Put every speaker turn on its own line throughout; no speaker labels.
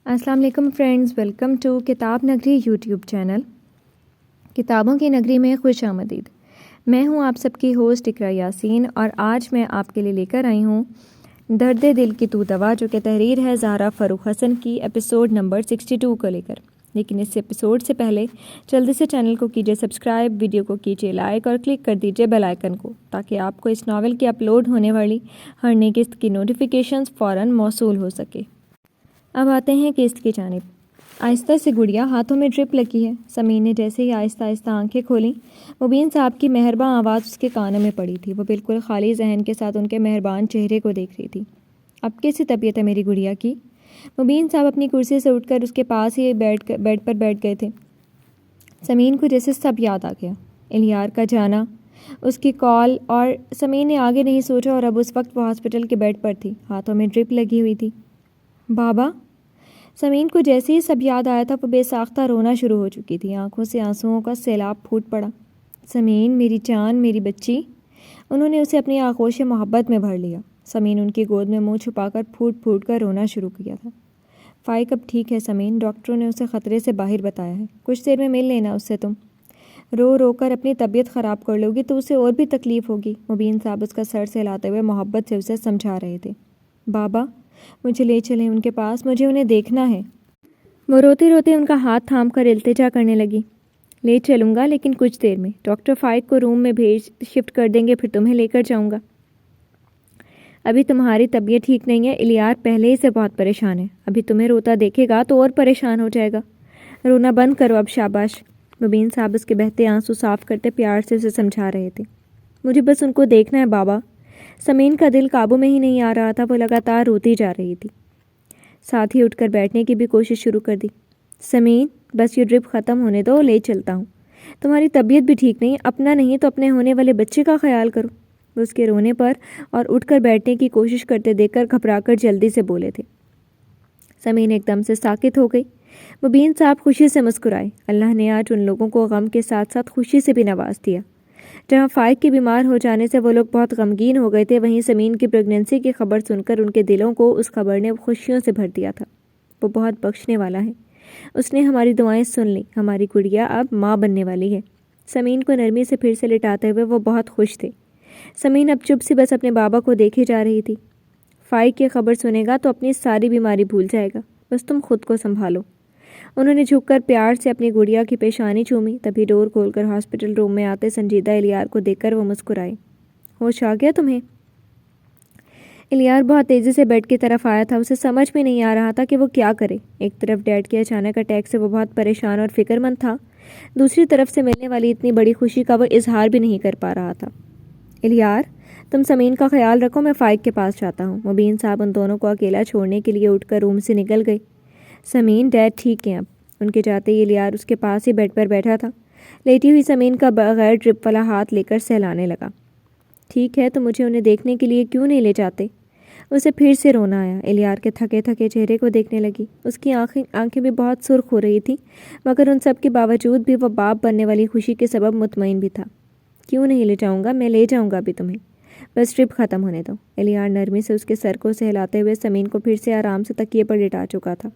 السلام علیکم friends, welcome to کتاب نگری یوٹیوب چینل۔ کتابوں کی نگری میں خوش آمدید۔ میں ہوں آپ سب کی ہوسٹ اقرا یاسین، اور آج میں آپ کے لیے لے کر آئی ہوں درد دل کی تو دوا، جو کہ تحریر ہے زہرا فاروق حسن کی، ایپیسوڈ نمبر 62 کو لے کر۔ لیکن اس ایپیسوڈ سے پہلے جلدی سے چینل کو کیجیے سبسکرائب، ویڈیو کو کیجیے لائک اور کلک کر دیجیے بیل آئیکن کو، تاکہ آپ کو اس ناول کی اپلوڈ ہونے والی ہر نئی قسط کی نوٹیفیکیشنز فوراً موصول ہو سکے۔ اب آتے ہیں قسط کی جانب۔ آہستہ سے گڑیا ہاتھوں میں ڈرپ لگی ہے۔ سمین نے جیسے ہی آہستہ آہستہ آنکھیں کھولیں، مبین صاحب کی مہرباں آواز اس کے کانوں میں پڑی تھی۔ وہ بالکل خالی ذہن کے ساتھ ان کے مہربان چہرے کو دیکھ رہی تھی۔ اب کیسی طبیعت ہے میری گڑیا کی؟ مبین صاحب اپنی کرسی سے اٹھ کر اس کے پاس ہی بیڈ پر بیٹھ گئے تھے۔ سمین کو جیسے سب یاد آ گیا، الیار کا جانا، اس کی کال، اور سمین نے آگے نہیں سوچا، اور اب اس وقت وہ ہاسپٹل کے بیڈ پر تھی، ہاتھوں میں ڈرپ لگی ہوئی تھی۔ بابا! سمین کو جیسے ہی سب یاد آیا تھا، وہ بے ساختہ رونا شروع ہو چکی تھی۔ آنکھوں سے آنسوؤں کا سیلاب پھوٹ پڑا۔ سمین، میری جان، میری بچی۔ انہوں نے اسے اپنی آغوش محبت میں بھر لیا۔ سمین ان کی گود میں منہ چھپا کر پھوٹ پھوٹ کر رونا شروع کیا تھا۔ فائق اب ٹھیک ہے سمین، ڈاکٹروں نے اسے خطرے سے باہر بتایا ہے، کچھ دیر میں مل لینا اس سے تم۔ رو رو کر اپنی طبیعت خراب کر لو گی تو اسے اور بھی تکلیف ہوگی۔ مبین صاحب اس کا سر سہلاتے ہوئے محبت سے اسے سمجھا رہے تھے۔ بابا، مجھے لے چلیں ان کے پاس، مجھے انہیں دیکھنا ہے۔ وہ روتے روتے ان کا ہاتھ تھام کر التجا کرنے لگی۔ لے چلوں گا، لیکن کچھ دیر میں ڈاکٹر فائق کو روم میں شفٹ کر دیں گے، پھر تمہیں لے کر جاؤں گا۔ ابھی تمہاری طبیعت ٹھیک نہیں ہے، الیار پہلے ہی سے بہت پریشان ہے، ابھی تمہیں روتا دیکھے گا تو اور پریشان ہو جائے گا۔ رونا بند کرو اب، شاباش۔ مبین صاحب اس کے بہتے آنسو صاف کرتے پیار سے اسے سمجھا رہے تھے۔ مجھے بس ان کو دیکھنا ہے بابا۔ سمین کا دل قابو میں ہی نہیں آ رہا تھا، وہ لگاتار روتی جا رہی تھی۔ ساتھ ہی اٹھ کر بیٹھنے کی بھی کوشش شروع کر دی۔ سمین، بس یہ ڈرپ ختم ہونے دو، لے چلتا ہوں۔ تمہاری طبیعت بھی ٹھیک نہیں، اپنا نہیں تو اپنے ہونے والے بچے کا خیال کرو۔ وہ اس کے رونے پر اور اٹھ کر بیٹھنے کی کوشش کرتے دیکھ کر گھبرا کر جلدی سے بولے تھے۔ سمین ایک دم سے ساکت ہو گئی۔ مبین صاحب خوشی سے مسکرائے۔ اللہ نے آج ان لوگوں کو غم کے ساتھ ساتھ خوشی سے بھی نواز دیا۔ جہاں فائق کے بیمار ہو جانے سے وہ لوگ بہت غمگین ہو گئے تھے، وہیں سمین کی پریگننسی کی خبر سن کر ان کے دلوں کو اس خبر نے خوشیوں سے بھر دیا تھا۔ وہ بہت بخشنے والا ہے، اس نے ہماری دعائیں سن لیں، ہماری گڑیا اب ماں بننے والی ہے۔ سمین کو نرمی سے پھر سے لٹاتے ہوئے وہ بہت خوش تھے۔ سمین اب چپ سی بس اپنے بابا کو دیکھے جا رہی تھی۔ فائق یہ خبر سنے گا تو اپنی ساری بیماری بھول جائے گا، بس تم خود کو سنبھالو۔ انہوں نے جھک کر پیار سے اپنی گڑیا کی پیشانی چومی، تبھی ڈور کھول کر ہاسپٹل روم میں آتے سنجیدہ الیار کو دیکھ کر وہ مسکرائے۔ ہوش آ گیا تمہیں؟ الیار بہت تیزی سے بیڈ کی طرف آیا تھا، اسے سمجھ میں نہیں آ رہا تھا کہ وہ کیا کرے۔ ایک طرف ڈیڈ کے اچانک اٹیک سے وہ بہت پریشان اور فکر مند تھا، دوسری طرف سے ملنے والی اتنی بڑی خوشی کا وہ اظہار بھی نہیں کر پا رہا تھا۔ الیار، تم سمین کا خیال رکھو، میں فائق کے پاس جاتا ہوں۔ مبین صاحب ان دونوں کو اکیلا چھوڑنے کے لیے اٹھ کر روم سے نکل گئے۔ سمین، ڈیڈ ٹھیک ہیں اب؟ ان کے جاتے ہی الیار اس کے پاس ہی بیڈ پر بیٹھا تھا، لیٹی ہوئی سمین کا بغیر ڈرپ والا ہاتھ لے کر سہلانے لگا۔ ٹھیک ہے تو مجھے انہیں دیکھنے کے لیے کیوں نہیں لے جاتے؟ اسے پھر سے رونا آیا۔ الیار کے تھکے تھکے چہرے کو دیکھنے لگی۔ اس کی آنکھیں بھی بہت سرخ ہو رہی تھیں، مگر ان سب کے باوجود بھی وہ باپ بننے والی خوشی کے سبب مطمئن بھی تھا۔ کیوں نہیں لے جاؤں گا، میں لے جاؤں گا ابھی تمہیں، بس ٹرپ ختم ہونے دو۔ الیار نرمی سے اس کے سر کو سہلاتے ہوئے سمین کو پھر سے آرام سے تکیے پر لٹا چکا تھا۔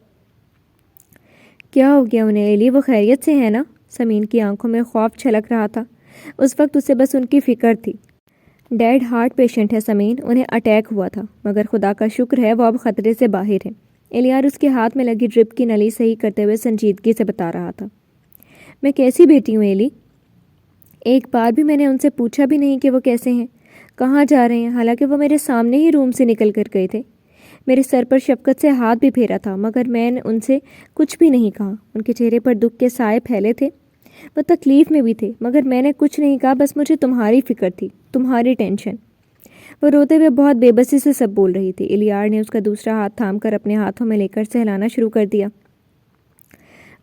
کیا ہو گیا انہیں ایلی، وہ خیریت سے ہے نا؟ سمین کی آنکھوں میں خوف چھلک رہا تھا۔ اس وقت اسے بس ان کی فکر تھی۔ ڈیڈ ہارٹ پیشنٹ ہے سمین، انہیں اٹیک ہوا تھا، مگر خدا کا شکر ہے وہ اب خطرے سے باہر ہیں۔ الیار اس کے ہاتھ میں لگی ڈرپ کی نلی صحیح کرتے ہوئے سنجیدگی سے بتا رہا تھا۔ میں کیسی بیٹی ہوں ایلی؟ ایک بار بھی میں نے ان سے پوچھا بھی نہیں کہ وہ کیسے ہیں، کہاں جا رہے ہیں، حالانکہ وہ میرے سامنے ہی روم سے نکل کر گئے تھے۔ میرے سر پر شفقت سے ہاتھ بھی پھیرا تھا، مگر میں نے ان سے کچھ بھی نہیں کہا۔ ان کے چہرے پر دکھ کے سائے پھیلے تھے، وہ تکلیف میں بھی تھے، مگر میں نے کچھ نہیں کہا، بس مجھے تمہاری فکر تھی، تمہاری ٹینشن۔ وہ روتے ہوئے بہت بے بسی سے سب بول رہی تھی۔ الیار نے اس کا دوسرا ہاتھ تھام کر اپنے ہاتھوں میں لے کر سہلانا شروع کر دیا۔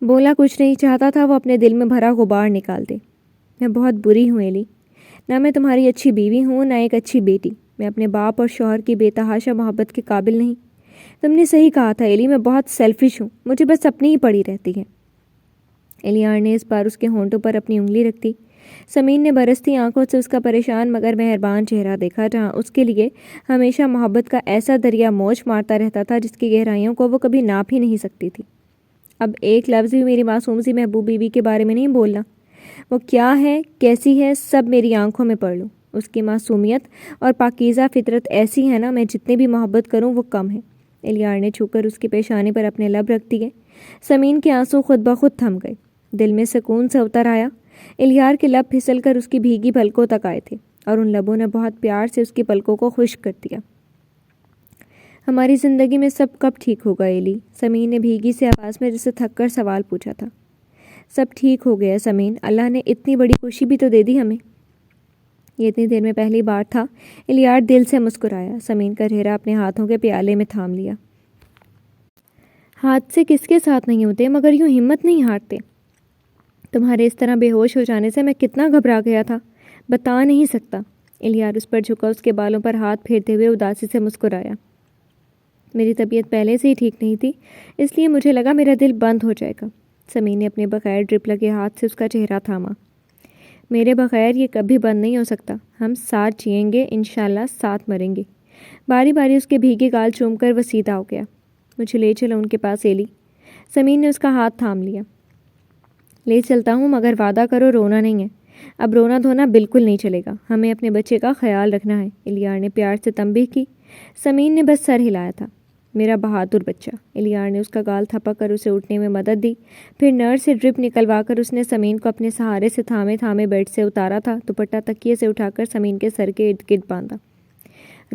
بولا کچھ نہیں چاہتا تھا وہ اپنے دل میں بھرا غبار نکال دے۔ میں بہت بری ہوں ایلی، نہ میں تمہاری اچھی بیوی ہوں، نہ ایک اچھی بیٹی۔ میں اپنے باپ اور شوہر کی بے تحاشا محبت کے قابل نہیں۔ تم نے صحیح کہا تھا ایلی، میں بہت سیلفش ہوں، مجھے بس اپنی ہی پڑی رہتی ہے۔ الیار نے اس بار اس کے ہونٹوں پر اپنی انگلی رکھ دی۔ سمین نے برستی آنکھوں سے اس کا پریشان مگر مہربان چہرہ دیکھا، جہاں اس کے لیے ہمیشہ محبت کا ایسا دریا موج مارتا رہتا تھا جس کی گہرائیوں کو وہ کبھی ناپ ہی نہیں سکتی تھی۔ اب ایک لفظ بھی میری معصوم سی محبوب بیوی کے بارے میں نہیں بولنا۔ وہ کیا ہے، کیسی ہے، سب میری آنکھوں میں پڑھ لوں۔ اس کی معصومیت اور پاکیزہ فطرت ایسی ہے نا، میں جتنی بھی محبت کروں وہ کم ہے۔ الیار نے چھو کر اس کی پیشانی پر اپنے لب رکھ دیے۔ سمین کے آنسو خود بخود تھم گئے، دل میں سکون سے اتر آیا۔ الیار کے لب پھسل کر اس کی بھیگی پلکوں تک آئے تھے اور ان لبوں نے بہت پیار سے اس کی پلکوں کو خشک کر دیا۔ ہماری زندگی میں سب کب ٹھیک ہوگا ایلی؟ سمین نے بھیگی سی آواز میں جسے تھک کر سوال پوچھا تھا۔ سب ٹھیک ہو گیا سمین، اللہ نے اتنی بڑی خوشی بھی تو دے دی ہمیں۔ یہ اتنی دیر میں پہلی بار تھا۔ الیار دل سے مسکرایا، سمین کا چہرہ اپنے ہاتھوں کے پیالے میں تھام لیا۔ ہاتھ سے کس کے ساتھ نہیں ہوتے، مگر یوں ہمت نہیں ہارتے۔ تمہارے اس طرح بے ہوش ہو جانے سے میں کتنا گھبرا گیا تھا، بتا نہیں سکتا۔ الیار اس پر جھکا، اس کے بالوں پر ہاتھ پھیرتے ہوئے اداسی سے مسکرایا۔ میری طبیعت پہلے سے ہی ٹھیک نہیں تھی، اس لیے مجھے لگا میرا دل بند ہو جائے گا۔ سمین نے اپنے بغیر ڈرپ لگے ہاتھ سے اس کا چہرہ تھاما۔ میرے بغیر یہ کبھی بند نہیں ہو سکتا، ہم ساتھ جئیں گے، انشاءاللہ ساتھ مریں گے۔ باری باری اس کے بھیگے گال چوم کر وہ سیدھا ہو گیا۔ مجھے لے چلو ان کے پاس ایلی۔ سمین نے اس کا ہاتھ تھام لیا۔ لے چلتا ہوں مگر وعدہ کرو رونا نہیں ہے۔ اب رونا دھونا بالکل نہیں چلے گا، ہمیں اپنے بچے کا خیال رکھنا ہے، الیار نے پیار سے تنبیہ کی۔ سمین نے بس سر ہلایا تھا۔ میرا بہادر بچہ۔ الیار نے اس کا گال تھپک کر اسے اٹھنے میں مدد دی، پھر نرس سے ڈرپ نکلوا کر اس نے سمین کو اپنے سہارے سے تھامے تھامے بیڈ سے اتارا تھا، دوپٹہ تکیے سے اٹھا کر سمین کے سر کے ارد گرد باندھا۔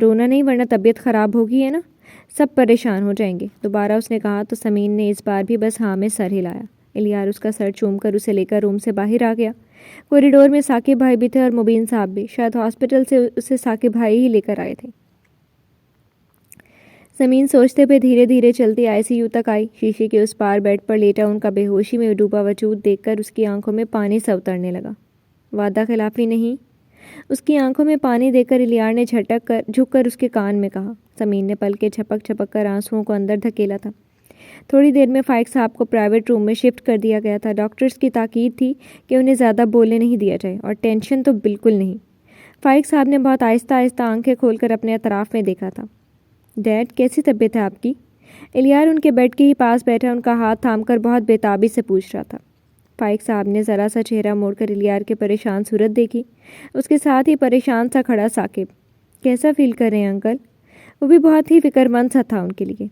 رونا نہیں ورنہ طبیعت خراب ہوگی ہے نا، سب پریشان ہو جائیں گے، دوبارہ اس نے کہا تو سمین نے اس بار بھی بس ہاں میں سر ہلایا۔ الیار اس کا سر چوم کر اسے لے کر روم سے باہر آ گیا۔ کوریڈور میں ثاقب بھائی بھی تھے اور مبین صاحب بھی، شاید ہاسپٹل سے اسے ثاقب بھائی ہی لے کر آئے تھے۔ سمین سوچتے پہ دھیرے دھیرے چلتی ICU تک آئی۔ شیشے کے اس پار بیڈ پر لیٹا ان کا بے ہوشی میں ڈوبا وجود دیکھ کر اس کی آنکھوں میں پانی سا اترنے لگا۔ وعدہ خلافی نہیں؟ اس کی آنکھوں میں پانی دے کر الیار نے جھک کر اس کے کان میں کہا۔ سمین نے پلکیں جھپک جھپک کر آنسوؤں کو اندر دھکیلا تھا۔ تھوڑی دیر میں فائق صاحب کو پرائیویٹ روم میں شفٹ کر دیا گیا تھا۔ ڈاکٹرز کی تاکید تھی کہ انہیں زیادہ بولنے نہیں دیا جائے، اور ٹینشن تو بالکل نہیں۔ فائق صاحب نے بہت آہستہ آہستہ آنکھیں کھول کر اپنے اطراف میں دیکھا تھا۔ ڈیڈ کیسی طبیعت ہے آپ کی؟ الیار ان کے بیڈ کے ہی پاس بیٹھا ان کا ہاتھ تھام کر بہت بےتابی سے پوچھ رہا تھا۔ فائق صاحب نے ذرا سا چہرہ موڑ کر الیار کے پریشان صورت دیکھی، اس کے ساتھ ہی پریشان سا کھڑا ثاقب۔ کیسا فیل کر رہے ہیں انکل؟ وہ بھی بہت ہی فکر مند سا تھا ان کے لیے۔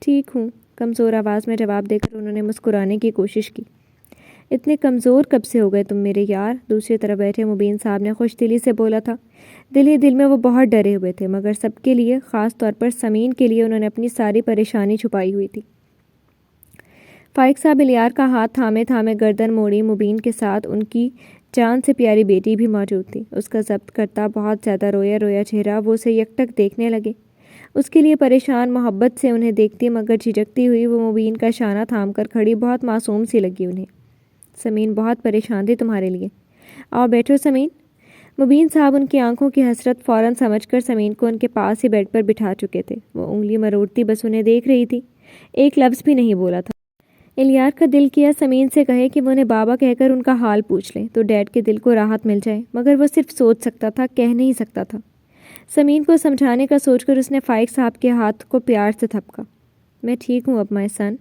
ٹھیک ہوں، کمزور آواز میں جواب دے کر انہوں نے مسکرانے کی کوشش کی۔ اتنے کمزور کب سے ہو گئے تم میرے یار؟ دوسری طرف بیٹھے مبین صاحب نے خوش دلی سے بولا تھا۔ دل ہی دل میں وہ بہت ڈرے ہوئے تھے، مگر سب کے لیے، خاص طور پر سمین کے لیے، انہوں نے اپنی ساری پریشانی چھپائی ہوئی تھی۔ فائق صاحب الیار کا ہاتھ تھامے تھامے گردن موڑی، مبین کے ساتھ ان کی جان سے پیاری بیٹی بھی موجود تھی۔ اس کا ضبط کرتا بہت زیادہ رویا رویا چہرہ وہ اسے یکٹک دیکھنے لگے۔ اس کے لیے پریشان محبت سے انہیں دیکھتی مگر جھجکتی ہوئی وہ مبین کا شانہ تھام کر کھڑی بہت معصوم سی لگی انہیں۔ سمین بہت پریشان تھی تمہارے لیے، آؤ بیٹھو سمین۔ مبین صاحب ان کی آنکھوں کی حسرت فوراً سمجھ کر سمین کو ان کے پاس ہی بیڈ پر بٹھا چکے تھے۔ وہ انگلی مروڑتی بس انہیں دیکھ رہی تھی، ایک لفظ بھی نہیں بولا تھا۔ الیار کا دل کیا سمین سے کہے کہ وہ انہیں بابا کہہ کر ان کا حال پوچھ لیں تو ڈیڈ کے دل کو راحت مل جائے، مگر وہ صرف سوچ سکتا تھا، کہہ نہیں سکتا تھا۔ سمین کو سمجھانے کا سوچ کر اس نے فائق صاحب کے ہاتھ کو پیار سے تھپکا۔ میں ٹھیک ہوں اب مائی سن۔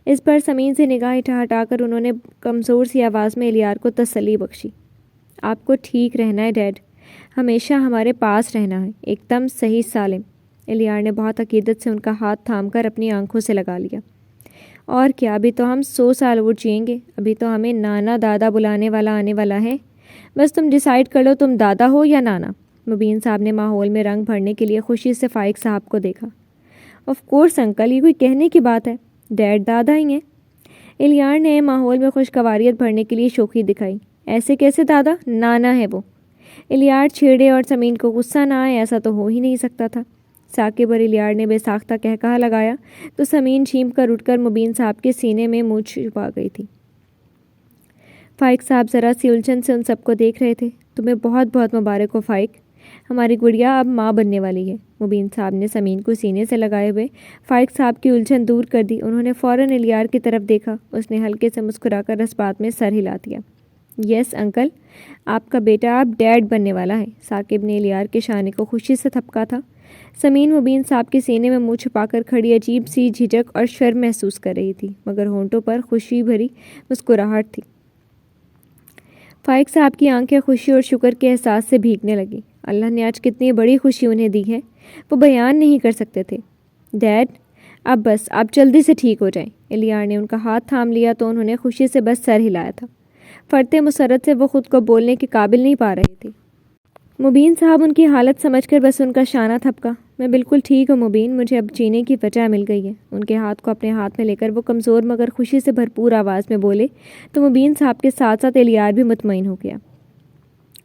اس پر سمین سے نگاہ ہٹا کر انہوں نے کمزور سی آواز میں الیار کو تسلی بخشی۔ آپ کو ٹھیک رہنا ہے ڈیڈ، ہمیشہ ہمارے پاس رہنا ہے، ایک دم صحیح سالم۔ الیار نے بہت عقیدت سے ان کا ہاتھ تھام کر اپنی آنکھوں سے لگا لیا۔ اور کیا، ابھی تو ہم 100 سال اور جئیں گے، ابھی تو ہمیں نانا دادا بلانے والا آنے والا ہے، بس تم ڈیسائیڈ کر لو تم دادا ہو یا نانا۔ مبین صاحب نے ماحول میں رنگ بھرنے کے لیے خوشی سے فائق صاحب کو دیکھا۔ آف کورس انکل، یہ کوئی کہنے کی بات ہے، ڈیڈ دادا ہی ہیں۔ الیار نے ماحول میں خوشگواریت بھرنے کے لیے شوخی دکھائی۔ ایسے کیسے دادا، نانا ہے وہ۔ الیار چھیڑے اور سمین کو غصہ نہ آئے ایسا تو ہو ہی نہیں سکتا تھا۔ ثاقب اور الیار نے بے ساختہ کہا لگایا تو سمین چھینپ کر اٹھ کر مبین صاحب کے سینے میں منہ چھپا گئی تھی۔ فائق صاحب ذرا سی الجھن سے ان سب کو دیکھ رہے تھے۔ تمہیں بہت بہت مبارک ہو فائق، ہماری گڑیا اب ماں بننے والی ہے۔ مبین صاحب نے سمین کو سینے سے لگائے ہوئے فائق صاحب کی الجھن دور کر دی۔ انہوں نے فوراً الیار کی طرف دیکھا، اس نے ہلکے سے مسکرا کر اس بات میں سر ہلا دیا۔ یس انکل، آپ کا بیٹا اب ڈیڈ بننے والا ہے۔ ثاقب نے الیار کے شانے کو خوشی سے تھپکا تھا۔ سمین مبین صاحب کے سینے میں منہ چھپا کر کھڑی عجیب سی جھجک اور شرم محسوس کر رہی تھی، مگر ہونٹوں پر خوشی بھری مسکراہٹ تھی۔ فائق صاحب کی آنکھیں خوشی اور شکر کے احساس سے بھیگنے لگیں۔ اللہ نے آج کتنی بڑی خوشی انہیں دی ہے، وہ بیان نہیں کر سکتے تھے۔ ڈیڈ، اب بس آپ جلدی سے ٹھیک ہو جائیں۔ الیار نے ان کا ہاتھ تھام لیا تو انہوں نے خوشی سے بس سر ہلایا تھا۔ فرتے مسرت سے وہ خود کو بولنے کے قابل نہیں پا رہے تھے۔ مبین صاحب ان کی حالت سمجھ کر بس ان کا شانہ تھپکا۔ میں بالکل ٹھیک ہوں مبین، مجھے اب جینے کی وجہ مل گئی ہے۔ ان کے ہاتھ کو اپنے ہاتھ میں لے کر وہ کمزور مگر خوشی سے بھرپور آواز میں بولے تو مبین صاحب کے ساتھ ساتھ الیار بھی مطمئن ہو گیا۔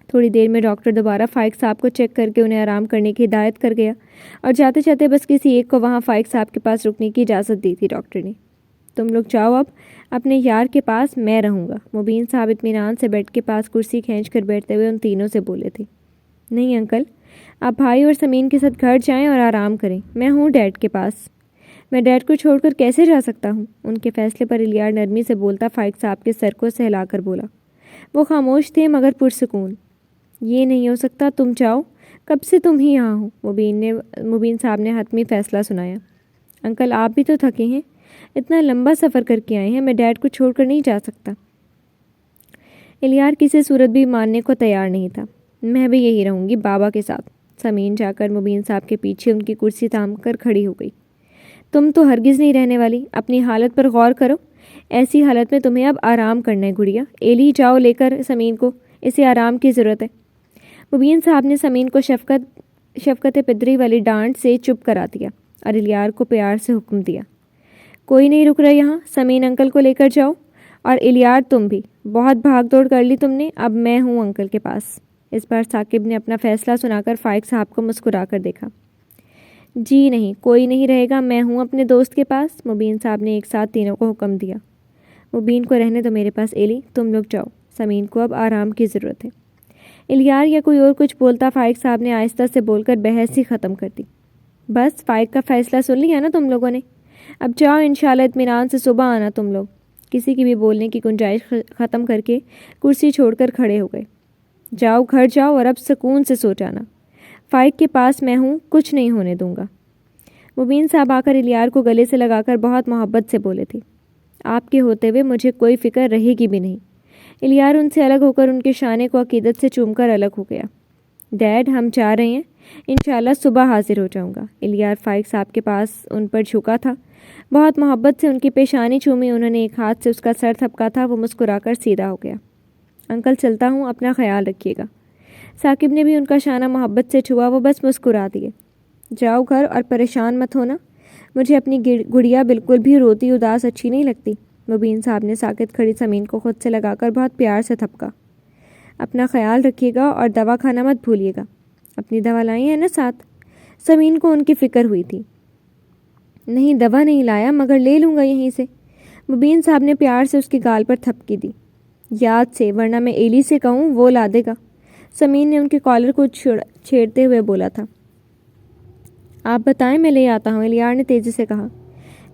تھوڑی دیر میں ڈاکٹر دوبارہ فائق صاحب کو چیک کر کے انہیں آرام کرنے کی ہدایت کر گیا اور جاتے جاتے بس کسی ایک کو وہاں فائق صاحب کے پاس رکنے کی اجازت دی تھی ڈاکٹر نے۔ تم لوگ جاؤ اب اپنے یار کے پاس، میں رہوں گا۔ مبین صاحب اطمینان سے بیڈ کے پاس کرسی کھینچ کر بیٹھتے ہوئے ان تینوں سے بولے تھے۔ نہیں انکل، آپ بھائی اور سمین کے ساتھ گھر جائیں اور آرام کریں، میں ہوں ڈیڈ کے پاس۔ میں ڈیڈ کو چھوڑ کر کیسے جا سکتا ہوں؟ ان کے فیصلے پر الیار نرمی سے بولتا فائق صاحب کے سر کو سہلا کر بولا۔ وہ خاموش تھے مگر پرسکون۔ یہ نہیں ہو سکتا، تم جاؤ، کب سے تم ہی یہاں ہو؟ مبین صاحب نے حتمی فیصلہ سنایا۔ انکل آپ بھی تو تھکے ہیں، اتنا لمبا سفر کر کے آئے ہیں، میں ڈیڈ کو چھوڑ کر نہیں جا سکتا۔ الیار کسی صورت بھی ماننے کو تیار نہیں تھا۔ میں بھی یہی رہوں گی بابا کے ساتھ۔ سمین جا کر مبین صاحب کے پیچھے ان کی کرسی تھام کر کھڑی ہو گئی۔ تم تو ہرگز نہیں رہنے والی، اپنی حالت پر غور کرو۔ ایسی حالت میں تمہیں اب آرام کرنا ہے گڑیا۔ ایلی جاؤ لے کر سمین کو، اسے آرام کی ضرورت ہے۔ مبین صاحب نے سمین کو شفقت پدری والی ڈانٹ سے چپ کرا دیا اور الیار کو پیار سے حکم دیا۔ کوئی نہیں رک رہا یہاں، سمین انکل کو لے کر جاؤ، اور الیار تم بھی، بہت بھاگ دوڑ کر لی تم نے، اب میں ہوں انکل کے پاس۔ اس بار ثاقب نے اپنا فیصلہ سنا کر فائق صاحب کو مسکرا کر دیکھا۔ جی نہیں، کوئی نہیں رہے گا، میں ہوں اپنے دوست کے پاس، مبین صاحب نے ایک ساتھ تینوں کو حکم دیا۔ مبین کو رہنے دو میرے پاس ایلی، تم لوگ جاؤ، سمین کو اب آرام کی ضرورت ہے۔ الیار یا کوئی اور کچھ بولتا، فائق صاحب نے آہستہ سے بول کر بحث ہی ختم کر دی۔ بس فائق کا فیصلہ سن لیا نا تم لوگوں نے، اب جاؤ انشاءاللہ اطمینان سے صبح آنا تم لوگ۔ کسی کی بھی بولنے کی گنجائش ختم کر کے کرسی چھوڑ کر کھڑے ہو گئے۔ جاؤ گھر جاؤ اور اب سکون سے سو جانا، فائق کے پاس میں ہوں، کچھ نہیں ہونے دوں گا۔ مبین صاحب آ کر الیار کو گلے سے لگا کر بہت محبت سے بولے تھے۔ آپ کے ہوتے ہوئے مجھے کوئی فکر رہے گی بھی نہیں۔ الیار ان سے الگ ہو کر ان کے شانے کو عقیدت سے چوم کر الگ ہو گیا۔ ڈیڈ ہم جا رہے ہیں، انشاءاللہ صبح حاضر ہو جاؤں گا۔ الیار فائق صاحب کے پاس ان پر جھکا تھا، بہت محبت سے ان کی پیشانی چومی، انہوں نے ایک ہاتھ سے اس کا سر تھپکا تھا، وہ مسکرا کر سیدھا ہو گیا۔ انکل چلتا ہوں، اپنا خیال رکھیے گا۔ ثاقب نے بھی ان کا شانہ محبت سے چھوا، وہ بس مسکرا دیے۔ جاؤ گھر اور پریشان مت ہونا، مجھے اپنی گڑیا بالکل بھی روتی اداس اچھی نہیں لگتی۔ مبین صاحب نے ساکت کھڑی سمین کو خود سے لگا کر بہت پیار سے تھپکا۔ اپنا خیال رکھیے گا اور دوا کھانا مت بھولیے گا۔ اپنی دوا لائی ہے نا ساتھ؟ سمین کو ان کی فکر ہوئی تھی۔ نہیں دوا نہیں لایا، مگر لے لوں گا یہیں سے۔ مبین صاحب نے پیار سے اس کی گال پر تھپکی دی۔ یاد سے، ورنہ میں ایلی سے کہوں وہ لا دے گا، سمین نے ان کے کالر کو چھیڑتے ہوئے بولا تھا۔ آپ بتائیں میں لے آتا ہوں، الیار نے تیزی سے کہا۔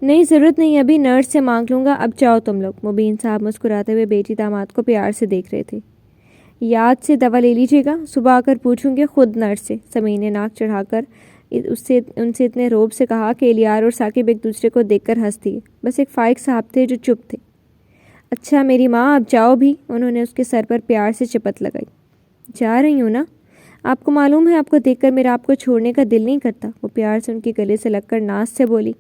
نہیں ضرورت نہیں، ابھی نرس سے مانگ لوں گا، اب جاؤ تم لوگ۔ مبین صاحب مسکراتے ہوئے بیٹی داماد کو پیار سے دیکھ رہے تھے۔ یاد سے دوا لے لیجیے گا، صبح آ کر پوچھوں گے خود نرس سے، سمین نے ناک چڑھا کر ان سے اتنے روب سے کہا کہ الیار اور ثاقب ایک دوسرے کو دیکھ کر ہنس دیے۔ بس ایک فائق صاحب تھے جو چپ تھے۔ اچھا میری ماں، اب جاؤ بھی، انہوں نے اس کے سر پر پیار سے چپت لگائی۔ جا رہی ہوں نا، آپ کو معلوم ہے آپ کو دیکھ کر میرا آپ کو چھوڑنے کا دل نہیں کرتا، وہ پیار سے ان کے گلے سے لگ کر ناز سے بولی۔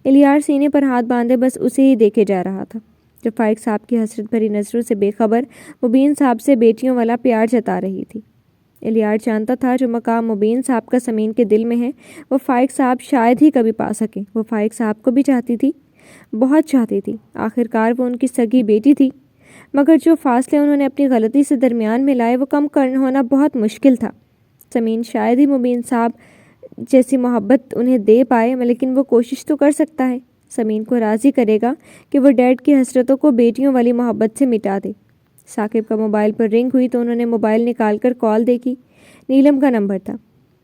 الیار سینے پر ہاتھ باندھے بس اسے ہی دیکھے جا رہا تھا، جو فائق صاحب کی حسرت بھری نظروں سے بے خبر مبین صاحب سے بیٹیوں والا پیار جتا رہی تھی۔ الیار جانتا تھا جو مقام مبین صاحب کا سمین کے دل میں ہے، وہ فائق صاحب شاید ہی کبھی پا سکیں۔ وہ فائق صاحب کو بھی چاہتی تھی، بہت چاہتی تھی، آخرکار وہ ان کی سگی بیٹی تھی، مگر جو فاصلے انہوں نے اپنی غلطی سے درمیان میں لائے وہ کم ہونا بہت مشکل تھا۔ سمین شاید ہی مبین صاحب جیسی محبت انہیں دے پائے، لیکن وہ کوشش تو کر سکتا ہے، سمین کو راضی کرے گا کہ وہ ڈیڈ کی حسرتوں کو بیٹیوں والی محبت سے مٹا دے۔ ثاقب کا موبائل پر رنگ ہوئی تو انہوں نے موبائل نکال کر کال دیکھی، نیلم کا نمبر تھا۔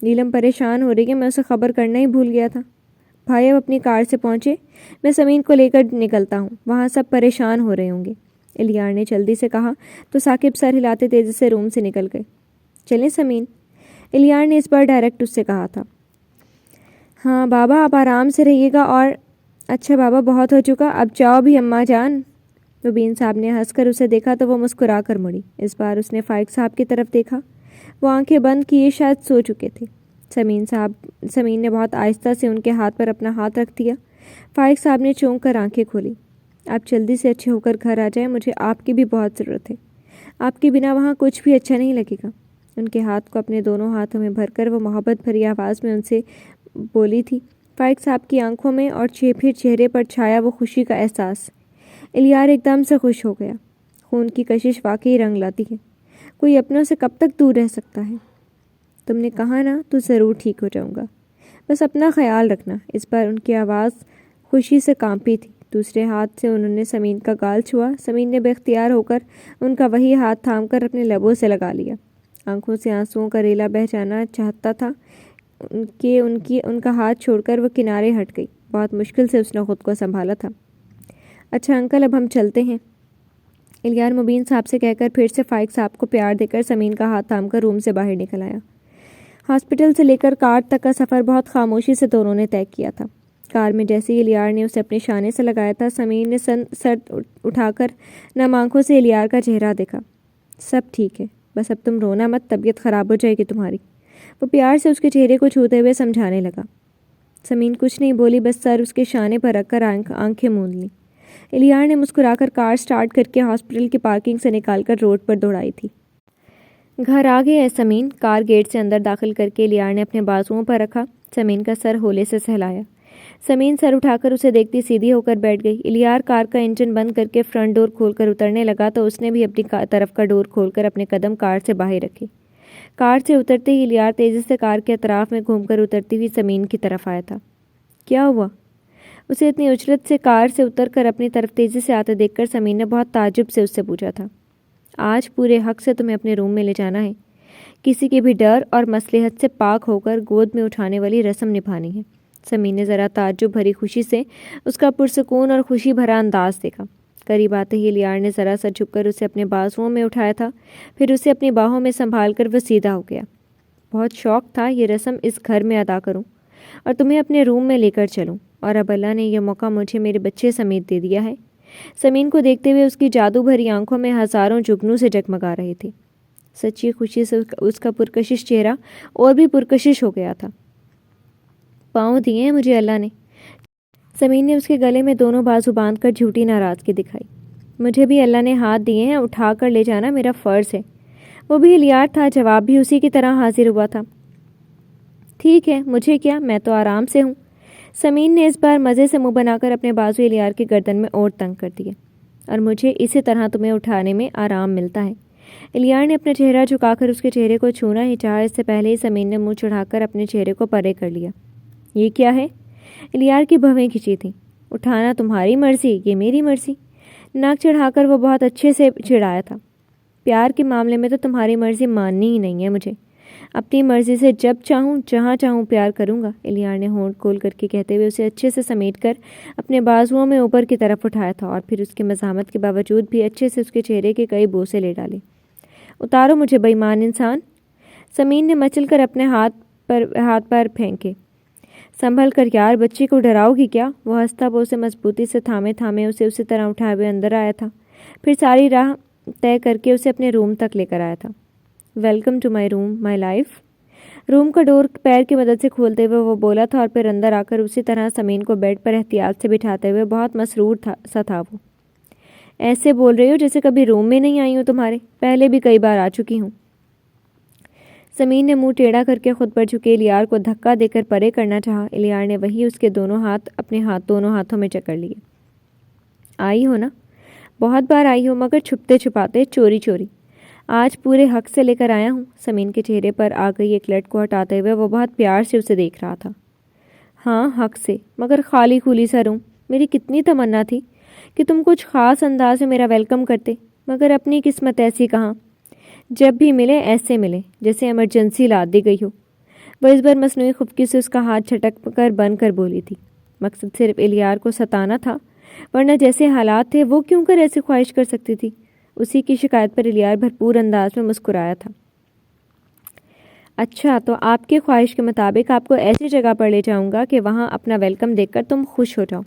نیلم پریشان ہو رہی ہے، میں اسے خبر کرنا ہی بھول گیا تھا۔ بھائی اب اپنی کار سے پہنچے، میں سمین کو لے کر نکلتا ہوں، وہاں سب پریشان ہو رہے ہوں گے۔ الیار نے جلدی سے کہا تو ثاقب سر ہلاتے تیزی سے روم سے نکل گئے۔ چلیں سمین، الیار نے اس بار ڈائریکٹ اس سے کہا تھا۔ ہاں بابا آپ آرام سے رہیے گا اور اچھا بابا بہت ہو چکا، اب جاؤ بھی اماں جان۔ مبین صاحب نے ہنس کر اسے دیکھا تو وہ مسکرا کر مڑی۔ اس بار اس نے فائق صاحب کی طرف دیکھا، وہ آنکھیں بند کیے شاید سو چکے تھے۔ سمین نے بہت آہستہ سے ان کے ہاتھ پر اپنا ہاتھ رکھ دیا۔ فائق صاحب نے چونک کر آنکھیں کھولی۔ آپ جلدی سے اچھے ہو کر گھر آ جائیں، مجھے آپ کی بھی بہت ضرورت ہے، آپ کے بنا وہاں کچھ بھی اچھا نہیں لگے گا۔ ان کے ہاتھ کو اپنے دونوں ہاتھوں میں بھر کر وہ محبت بھری آواز میں ان سے بولی تھی۔ فائق صاحب کی آنکھوں میں اور پھر چہرے پر چھایا وہ خوشی کا احساس۔ الیار ایک دم سے خوش ہو گیا۔ خون کی کشش واقعی رنگ لاتی ہے، کوئی اپنوں سے کب تک دور رہ سکتا ہے؟ تم نے کہا نا تو ضرور ٹھیک ہو جاؤں گا، بس اپنا خیال رکھنا۔ اس بار ان کی آواز خوشی سے کانپی تھی۔ دوسرے ہاتھ سے انہوں نے سمین کا گال چھوا۔ سمین نے بے اختیار ہو کر ان کا وہی ہاتھ تھام کر اپنے لبوں سے لگا لیا۔ آنکھوں سے آنسوؤں کا ریلا بہہ جانا چاہتا تھا کہ ان کا ہاتھ چھوڑ کر وہ کنارے ہٹ گئی۔ بہت مشکل سے اس نے خود کو سنبھالا تھا۔ اچھا انکل اب ہم چلتے ہیں، الیار مبین صاحب سے کہہ کر پھر سے فائق صاحب کو پیار دے کر سمین کا ہاتھ تھام کر روم سے باہر نکل آیا۔ ہاسپٹل سے لے کر کار تک کا سفر بہت خاموشی سے دونوں نے طے کیا تھا۔ کار میں جیسے ہی الیار نے اسے اپنے شانے سے لگایا تھا، سمین نے سر اٹھا کر نم آنکھوں سے الیار کا چہرہ دیکھا۔ سب ٹھیک ہے، بس اب تم رونا مت، طبیعت خراب ہو جائے گی تمہاری، وہ پیار سے اس کے چہرے کو چھوتے ہوئے سمجھانے لگا۔ سمین کچھ نہیں بولی، بس سر اس کے شانے پر رکھ کر آنکھیں موند لیں۔ الیار نے مسکرا کر کار سٹارٹ کر کے ہاسپٹل کی پارکنگ سے نکال کر روڈ پر دوڑائی تھی۔ گھر آ گئے سمین، کار گیٹ سے اندر داخل کر کے الیار نے اپنے بازوؤں پر رکھا۔ سمین کا سر ہولے سے سہلایا۔ سمین سر اٹھا کر اسے دیکھتی سیدھی ہو کر بیٹھ گئی۔ الیار کار کا انجن بند کر کے فرنٹ ڈور کھول کر اترنے لگا تو اس نے بھی اپنی طرف کا ڈور کھول کر اپنے قدم کار سے باہر رکھے۔ کار سے اترتے ہی الیار تیزی سے کار کے اطراف میں گھوم کر اترتی ہوئی سمین کی طرف آیا تھا۔ کیا ہوا؟ اسے اتنی اجرت سے کار سے اتر کر اپنی طرف تیزی سے آتے دیکھ کر سمین نے بہت تعجب سے اس سے پوچھا تھا۔ آج پورے حق سے تمہیں اپنے روم میں لے جانا ہے، کسی کے بھی ڈر اور مصلحت سے پاک ہو کر گود میں اٹھانے والی رسم نبھانی ہے۔ سمین نے ذرا تعجب بھری خوشی سے اس کا پرسکون اور خوشی بھرا انداز دیکھا۔ قریب آتے ہی الیار نے ذرا سا جھک کر اسے اپنے بازوؤں میں اٹھایا تھا، پھر اسے اپنی باہوں میں سنبھال کر وہ سیدھا ہو گیا۔ بہت شوق تھا یہ رسم اس گھر میں ادا کروں اور تمہیں اپنے روم میں لے کر چلوں، اور اب اللہ نے یہ موقع مجھے میرے بچے سمیت دے دیا ہے۔ سمین کو دیکھتے ہوئے اس کی جادو بھری آنکھوں میں ہزاروں جگنوں سے جگمگا رہے تھے۔ سچی خوشی سے اس کا پرکشش چہرہ اور بھی پرکشش ہو گیا تھا۔ پاؤں دیے ہیں مجھے اللہ نے، سمین نے اس کے گلے میں دونوں بازو باندھ کر جھوٹی ناراضگی دکھائی۔ مجھے بھی اللہ نے ہاتھ دیے ہیں، اٹھا کر لے جانا میرا فرض ہے۔ وہ بھی الیار تھا، جواب بھی اسی کی طرح حاضر ہوا تھا۔ ٹھیک ہے، مجھے کیا، میں تو آرام سے ہوں۔ سمین نے اس بار مزے سے منہ بنا کر اپنے بازو الیار کی گردن میں اور تنگ کر دیے۔ اور مجھے اسی طرح تمہیں اٹھانے میں آرام ملتا ہے۔ الیار نے اپنا چہرہ جھکا کر اس کے چہرے کو چھونا ہی چاہا، اس سے پہلے ہی سمین نے منہ چڑھا کر اپنے چہرے کو پرے کر لیا۔ یہ کیا ہے؟ الیار کی بھویں کھچی تھیں۔ اٹھانا تمہاری مرضی، یہ میری مرضی۔ ناک چڑھا کر وہ بہت اچھے سے چڑھایا تھا۔ پیار کے معاملے میں تو تمہاری مرضی ماننی ہی نہیں ہے مجھے، اپنی مرضی سے جب چاہوں جہاں چاہوں پیار کروں گا، الیار نے ہونٹ کھول کر کے کہتے ہوئے اسے اچھے سے سمیٹ کر اپنے بازوؤں میں اوپر کی طرف اٹھایا تھا، اور پھر اس کی مزاحمت کے باوجود بھی اچھے سے اس کے چہرے کے کئی بوسے لے ڈالے۔ اتارو مجھے بے ایمان انسان، سمین نے مچل کر اپنے ہاتھ پر پھینکے۔ سنبھل کر یار، بچی کو ڈراؤ گی کیا؟ وہ ہنستا وہ اسے مضبوطی سے تھامے اسے اسی طرح اٹھائے ہوئے اندر آیا تھا، پھر ساری راہ طے کر کے اسے اپنے روم تک لے کر آیا تھا۔ Welcome to my room my life, room کا ڈور پیر کی مدد سے کھولتے ہوئے وہ بولا تھا، اور پھر اندر آ کر اسی طرح سمین کو بیڈ پر احتیاط سے بٹھاتے ہوئے بہت مسرور سا تھا وہ۔ ایسے بول رہی ہو جیسے کبھی روم میں نہیں آئی ہوں تمہارے، پہلے بھی کئی بار آ چکی ہوں۔ سمین نے منہ ٹیڑھا کر کے خود پر جھکے الیار کو دھکا دے کر پرے کرنا چاہا۔ الیار نے وہی اس کے دونوں ہاتھ اپنے دونوں ہاتھوں میں جکڑ لیے۔ آئی ہو نا، بہت بار آئی ہو، مگر چھپتے چھپاتے، چوری چوری۔ آج پورے حق سے لے کر آیا ہوں۔ سمین کے چہرے پر آ گئی ایک لٹ کو ہٹاتے ہوئے وہ بہت پیار سے اسے دیکھ رہا تھا۔ ہاں حق سے، مگر خالی کھولی سا روم۔ میری کتنی تمنا تھی کہ تم کچھ خاص انداز میں میرا ویلکم کرتے، مگر اپنی قسمت ایسی کہاں، جب بھی ملے ایسے ملے جیسے ایمرجنسی لاد دی گئی ہو۔ وہ اس بار مصنوعی خفگی سے اس کا ہاتھ جھٹک کر بن کر بولی تھی۔ مقصد صرف الیار کو ستانا تھا، ورنہ جیسے حالات تھے وہ کیوں کر ایسی خواہش کر سکتی تھی؟ اسی کی شکایت پر الیار بھرپور انداز میں مسکرایا تھا۔ اچھا، تو آپ کی خواہش کے مطابق آپ کو ایسی جگہ پر لے جاؤں گا کہ وہاں اپنا ویلکم دیکھ کر تم خوش ہو جاؤ،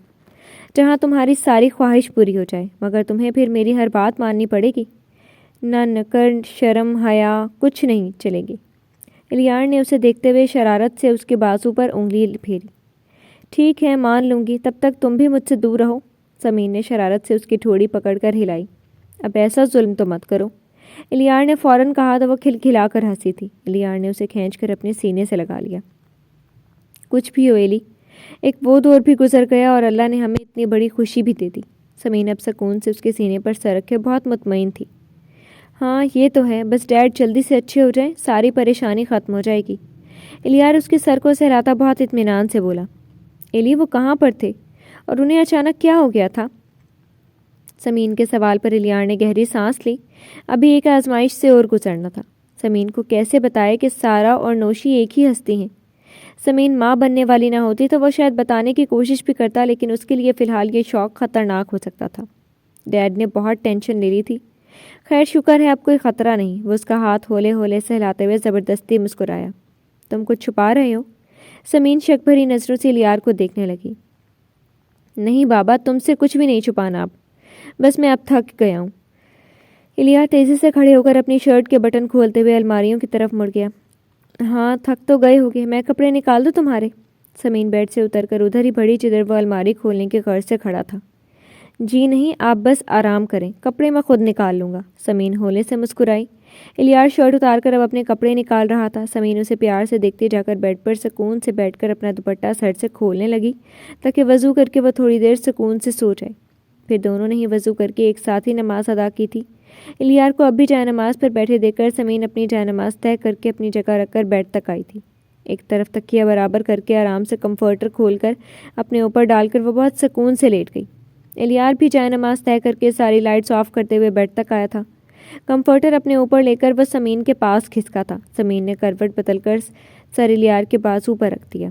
جہاں تمہاری ساری خواہش پوری ہو جائے، مگر تمہیں پھر میری ہر بات ماننی پڑے گی۔ نہ نکر، شرم، حیا کچھ نہیں چلے گی۔ الیار نے اسے دیکھتے ہوئے شرارت سے اس کے بازو پر انگلی پھیری۔ ٹھیک ہے، مان لوں گی، تب تک تم بھی مجھ سے دور رہو۔ سمین نے شرارت سے اس کی ٹھوڑی پکڑ کر ہلائی۔ اب ایسا ظلم تو مت کرو، الیار نے فوراً کہا تو وہ کھلکھلا کر ہنسی تھی۔ الیار نے اسے کھینچ کر اپنے سینے سے لگا لیا۔ کچھ بھی ہو ایلی، ایک وہ دور بھی گزر گیا اور اللہ نے ہمیں اتنی بڑی خوشی بھی دے دی۔ سمین اب سکون سے اس کے سینے پر سر رکھے بہت مطمئن تھی۔ ہاں یہ تو ہے، بس ڈیڈ جلدی سے اچھے ہو جائیں، ساری پریشانی ختم ہو جائے گی۔ الیار اس کے سر کو سہلاتا بہت اطمینان سے بولا۔ ایلی، وہ کہاں پر تھے اور انہیں اچانک کیا ہو گیا تھا؟ سمین کے سوال پر الیار نے گہری سانس لی۔ ابھی ایک آزمائش سے اور گزرنا تھا۔ سمین کو کیسے بتائے کہ سارا اور نوشی ایک ہی ہستی ہیں؟ سمین ماں بننے والی نہ ہوتی تو وہ شاید بتانے کی کوشش بھی کرتا، لیکن اس کے لیے فی الحال یہ شوق خطرناک ہو سکتا تھا۔ ڈیڈ نے بہت ٹینشن لے لی تھی۔ خیر شکر ہے اب کوئی خطرہ نہیں۔ وہ اس کا ہاتھ ہولے ہولے سہلاتے ہوئے زبردستی مسکرایا۔ تم کچھ چھپا رہے ہو؟ سمین شک بھری نظروں سے الیار کو دیکھنے لگی۔ نہیں بابا، تم سے کچھ بھی نہیں چھپانا اب، بس میں اب تھک گیا ہوں۔ الیار تیزی سے کھڑے ہو کر اپنی شرٹ کے بٹن کھولتے ہوئے الماریوں کی طرف مڑ گیا۔ ہاں تھک تو گئے ہوگے، میں کپڑے نکال دوں تمہارے؟ سمین بیڈ سے اتر کر ادھر ہی بڑھی جدھر وہ الماری کھولنے کے غرض سے کھڑا تھا۔ جی نہیں، آپ بس آرام کریں، کپڑے میں خود نکال لوں گا۔ سمین ہولے سے مسکرائی۔ الیار شرٹ اتار کر اب اپنے کپڑے نکال رہا تھا۔ سمین اسے پیار سے دیکھتی جا کر بیڈ پر سکون سے بیٹھ کر اپنا دوپٹہ سر سے کھولنے لگی تاکہ وضو کر کے وہ تھوڑی دیر سکون سے سو جائے۔ پھر دونوں نے ہی وضو کر کے ایک ساتھ ہی نماز ادا کی تھی۔ الیار کو اب بھی جائے نماز پر بیٹھے دیکھ کر سمین اپنی جائے نماز طے کر کے اپنی جگہ رکھ کر بیڈ تک آئی تھی۔ ایک طرف تکیہ برابر کر کے آرام سے کمفرٹر کھول کر اپنے اوپر ڈال کر وہ بہت سکون سے لیٹ گئی۔ الیار بھی جائے نماز طے کر کے ساری لائٹس آف کرتے ہوئے بیڈ تک آیا تھا۔ کمفرٹر اپنے اوپر لے کر وہ سمین کے پاس کھسکا تھا۔ سمین نے کروٹ بدل کر سر الیار کے بازو پر رکھ دیا۔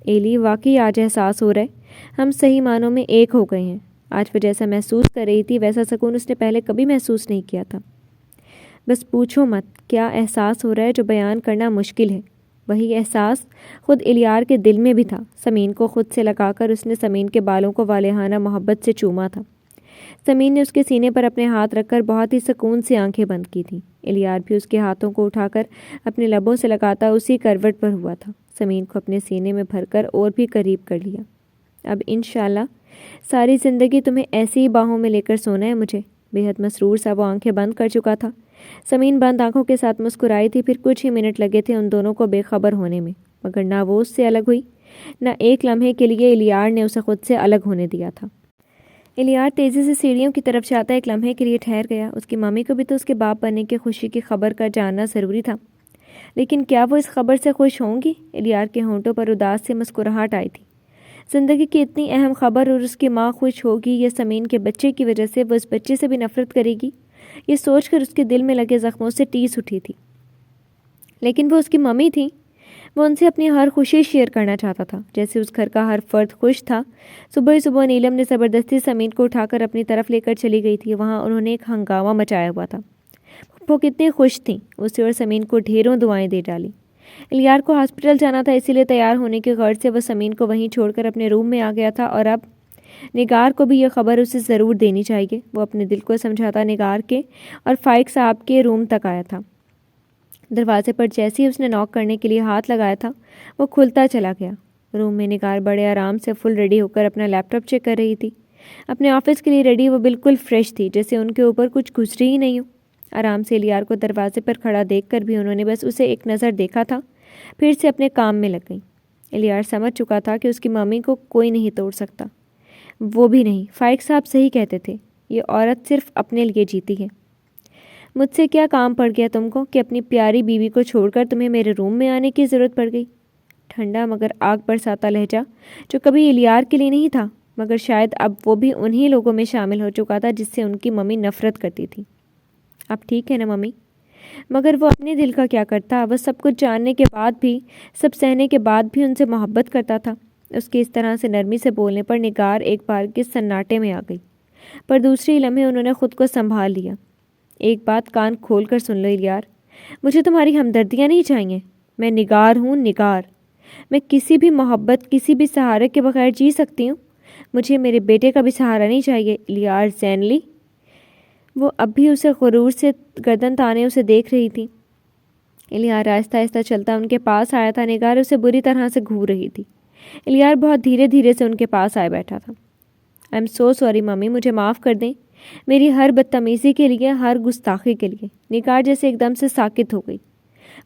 ایلی، واقعی آج احساس ہو رہا ہے ہم صحیح معنوں میں ایک ہو گئے ہیں۔ آج وہ جیسا محسوس کر رہی تھی ویسا سکون اس نے پہلے کبھی محسوس نہیں کیا تھا۔ بس پوچھو مت کیا احساس ہو رہا ہے جو بیان کرنا مشکل ہے۔ وہی احساس خود الیار کے دل میں بھی تھا۔ سمین کو خود سے لگا کر اس نے سمین کے بالوں کو والہانہ محبت سے چوما تھا۔ سمین نے اس کے سینے پر اپنے ہاتھ رکھ کر بہت ہی سکون سے آنکھیں بند کی تھیں۔ الیار بھی اس کے ہاتھوں کو اٹھا کر اپنے لبوں سے لگاتا اسی کروٹ پر ہوا تھا۔ سمین کو اپنے سینے میں بھر کر اور بھی قریب کر لیا۔ اب انشاءاللہ ساری زندگی تمہیں ایسی ہی باہوں میں لے کر سونا ہے مجھے۔ بے حد مسرور سا وہ آنکھیں بند کر چکا تھا۔ سمین بند آنکھوں کے ساتھ مسکرائی تھی۔ پھر کچھ ہی منٹ لگے تھے ان دونوں کو بے خبر ہونے میں، مگر نہ وہ اس سے الگ ہوئی، نہ ایک لمحے کے لیے الیار نے اسے خود سے الگ ہونے دیا تھا۔ الیار تیزی سے سیڑھیوں کی طرف جاتا ایک لمحے کے لیے ٹھہر گیا۔ اس کی مامی کو بھی تو اس کے باپ بننے کی خوشی کی خبر کا جاننا ضروری تھا، لیکن کیا وہ اس خبر سے خوش ہوں گی؟ الیار کے ہونٹوں پر اداس سے مسکراہٹ آئی تھی۔ زندگی کی اتنی اہم خبر اور اس کی ماں خوش ہوگی یا سمین کے بچے کی وجہ سے وہ اس بچے سے بھی نفرت کرے گی، یہ سوچ کر اس کے دل میں لگے زخموں سے ٹیس اٹھی تھی۔ لیکن وہ اس کی ممی تھی، وہ ان سے اپنی ہر خوشی شیئر کرنا چاہتا تھا، جیسے اس گھر کا ہر فرد خوش تھا۔ صبح صبح نیلم نے زبردستی سمین کو اٹھا کر اپنی طرف لے کر چلی گئی تھی۔ وہاں انہوں نے ایک ہنگامہ مچایا ہوا تھا۔ وہ کتنی خوش تھیں، اسے اور سمین کو ڈھیروں دعائیں دے ڈالی۔ الیار کو ہاسپٹل جانا تھا، اسی لیے تیار ہونے کے غرض سے وہ سمین کو وہیں چھوڑ کر اپنے روم میں آ گیا تھا، اور اب نگار کو بھی یہ خبر اسے ضرور دینی چاہیے۔ وہ اپنے دل کو سمجھاتا نگار کے اور فائق صاحب کے روم تک آیا تھا۔ دروازے پر جیسے ہی اس نے ناک کرنے کے لیے ہاتھ لگایا تھا وہ کھلتا چلا گیا۔ روم میں نگار بڑے آرام سے فل ریڈی ہو کر اپنا لیپ ٹاپ چیک کر رہی تھی۔ اپنے آفس کے لیے ریڈی وہ بالکل فریش تھی، جیسے ان کے اوپر کچھ گزری ہی نہیں ہو۔ آرام سے الیار کو دروازے پر کھڑا دیکھ کر بھی انہوں نے بس اسے ایک نظر دیکھا تھا، پھر سے اپنے کام میں لگ گئی۔ الیار سمجھ چکا تھا کہ اس کی مامی کو کوئی نہیں توڑ سکتا، وہ بھی نہیں۔ فائق صاحب صحیح کہتے تھے، یہ عورت صرف اپنے لیے جیتی ہے۔ مجھ سے کیا کام پڑ گیا تم کو کہ اپنی پیاری بیوی کو چھوڑ کر تمہیں میرے روم میں آنے کی ضرورت پڑ گئی؟ ٹھنڈا مگر آگ برساتا لہجہ جو کبھی الیار کے لیے نہیں تھا، مگر شاید اب وہ بھی انہی لوگوں میں شامل ہو چکا تھا جس سے ان کی ممی نفرت کرتی تھی۔ اب ٹھیک ہے نا ممی؟ مگر وہ اپنے دل کا کیا کرتا؟ وہ سب کچھ جاننے کے بعد بھی، سب سہنے کے بعد بھی ان سے محبت کرتا تھا۔ اس کے اس طرح سے نرمی سے بولنے پر نگار ایک بار کے سناٹے میں آ گئی، پر دوسری لمحے انہوں نے خود کو سنبھال لیا۔ ایک بات کان کھول کر سن لو الیار، مجھے تمہاری ہمدردیاں نہیں چاہیے۔ میں نگار ہوں، نگار۔ میں کسی بھی محبت، کسی بھی سہارے کے بغیر جی سکتی ہوں۔ مجھے میرے بیٹے کا بھی سہارا نہیں چاہیے۔ الیار زینلی، وہ اب بھی اسے غرور سے گردن تانے اسے دیکھ رہی تھی۔ الیار آہستہ آہستہ چلتا ان کے پاس آیا تھا۔ نگار اسے بری طرح سے گھور رہی تھی۔ الیار بہت دھیرے دھیرے سے ان کے پاس آئے بیٹھا تھا۔ I am so sorry mummy, مجھے معاف کر دیں میری ہر بدتمیزی کے لیے، ہر گستاخی کے لیے۔ نگار جیسے ایک دم سے ساکت ہو گئی۔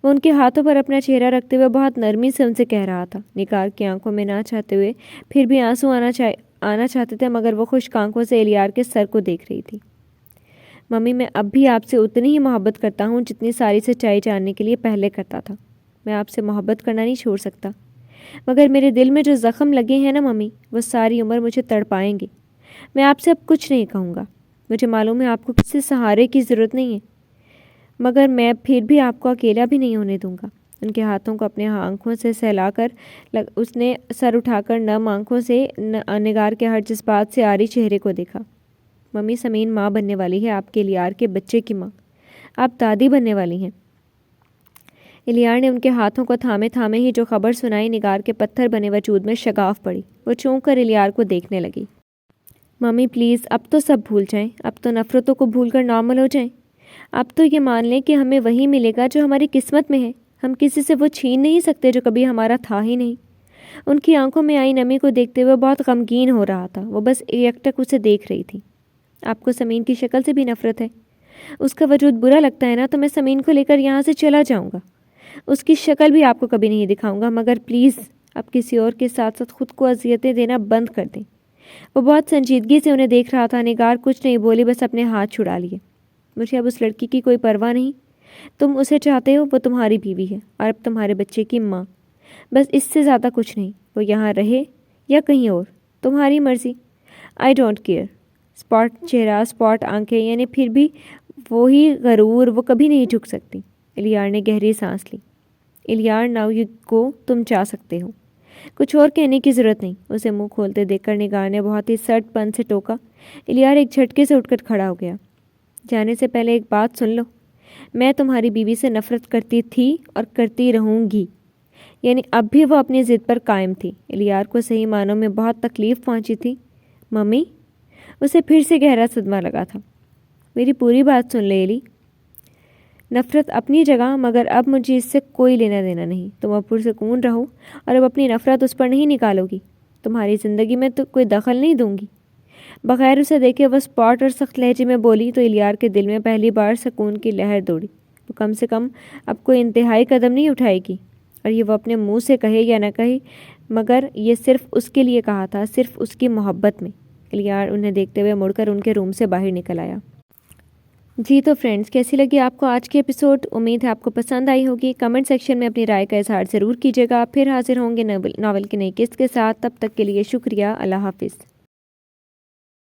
وہ ان کے ہاتھوں پر اپنا چہرہ رکھتے ہوئے بہت نرمی سے ان سے کہہ رہا تھا۔ نگار کی آنکھوں میں نہ چاہتے ہوئے پھر بھی آنسو آنا چاہتے تھے، مگر وہ خشک آنکھوں سے الیار کے سر کو دیکھ رہی تھی۔ ممی، میں اب بھی آپ سے اتنی ہی محبت کرتا ہوں جتنی ساری سچائی جاننے کے لیے پہلے کرتا تھا۔ میں آپ سے محبت کرنا نہیں چھوڑ سکتا، مگر میرے دل میں جو زخم لگے ہیں نا ممی، وہ ساری عمر مجھے تڑپائیں گے۔ میں آپ سے اب کچھ نہیں کہوں گا۔ مجھے معلوم ہے آپ کو کسی سہارے کی ضرورت نہیں ہے، مگر میں پھر بھی آپ کو اکیلا بھی نہیں ہونے دوں گا۔ ان کے ہاتھوں کو اپنے آنکھوں سے سہلا کر اس نے سر اٹھا کر نم آنکھوں سے نگار کے ہر جذبات سے آری چہرے کو دیکھا۔ ممی، سمین ماں بننے والی ہے، آپ کے الیار کے بچے کی ماں۔ آپ دادی بننے والی ہیں۔ الیار نے ان کے ہاتھوں کو تھامے تھامے ہی جو خبر سنائی، نگار کے پتھر بنے وجود میں شگاف پڑی۔ وہ چونک کر الیار کو دیکھنے لگی۔ ممی پلیز، اب تو سب بھول جائیں، اب تو نفرتوں کو بھول کر نارمل ہو جائیں۔ اب تو یہ مان لیں کہ ہمیں وہی ملے گا جو ہماری قسمت میں ہے۔ ہم کسی سے وہ چھین نہیں سکتے جو کبھی ہمارا تھا ہی نہیں۔ ان کی آنکھوں میں آئی نمی کو دیکھتے ہوئے بہت غمگین ہو رہا تھا۔ وہ بس یکٹک اسے دیکھ رہی تھی۔ آپ کو سمین کی شکل سے بھی نفرت ہے؟ اس کا وجود برا لگتا ہے نا، تو میں سمین کو لے کر یہاں سے چلا جاؤں گا۔ اس کی شکل بھی آپ کو کبھی نہیں دکھاؤں گا، مگر پلیز اب کسی اور کے ساتھ ساتھ خود کو اذیتیں دینا بند کر دیں۔ وہ بہت سنجیدگی سے انہیں دیکھ رہا تھا۔ نگار کچھ نہیں بولی، بس اپنے ہاتھ چھڑا لیے۔ مجھے اب اس لڑکی کی کوئی پرواہ نہیں۔ تم اسے چاہتے ہو، وہ تمہاری بیوی ہے اور اب تمہارے بچے کی ماں، بس اس سے زیادہ کچھ نہیں۔ وہ یہاں رہے یا کہیں اور، تمہاری مرضی۔ I don't care. اسپاٹ چہرہ، اسپاٹ آنکھیں، یعنی پھر بھی وہی غرور، وہ کبھی نہیں جھک سکتی۔ الیار نے گہری سانس لی۔ الیار ناؤ یو گو، تم جا سکتے ہو۔ کچھ اور کہنے کی ضرورت نہیں۔ اسے منہ کھولتے دیکھ کر نگار نے بہت ہی سرد پن سے ٹوکا۔ الیار ایک جھٹکے سے اٹھ کر کھڑا ہو گیا۔ جانے سے پہلے ایک بات سن لو، میں تمہاری بیوی سے نفرت کرتی تھی اور کرتی رہوں گی۔ یعنی اب بھی وہ اپنی ضد پر قائم تھی۔ الیار کو صحیح معنوں میں بہت تکلیف پہنچی تھی۔ ممی، اسے پھر سے گہرا صدمہ لگا تھا۔ میری پوری بات سن لے ایلی۔ نفرت اپنی جگہ، مگر اب مجھے اس سے کوئی لینا دینا نہیں۔ تم اب پرسکون رہو اور اب اپنی نفرت اس پر نہیں نکالو گی۔ تمہاری زندگی میں تو کوئی دخل نہیں دوں گی۔ بغیر اسے دیکھے وہ اسپاٹ اور سخت لہجے میں بولی تو الیار کے دل میں پہلی بار سکون کی لہر دوڑی۔ وہ کم سے کم اب کوئی انتہائی قدم نہیں اٹھائے گی، اور یہ وہ اپنے منہ سے کہے یا نہ کہے، مگر یہ صرف اس کے لیے کہا تھا، صرف اس کی محبت میں۔ الیار انہیں دیکھتے ہوئے مڑ کر ان کے روم سے باہر نکل آیا۔ جی تو فرینڈز، کیسی لگی آپ کو آج کی ایپیسوڈ؟ امید ہے آپ کو پسند آئی ہوگی۔ کمنٹ سیکشن میں اپنی رائے کا اظہار ضرور کیجیے گا۔ پھر حاضر ہوں گے ناول کی نئی قسط کے ساتھ۔ تب تک کے لیے شکریہ۔ اللہ حافظ۔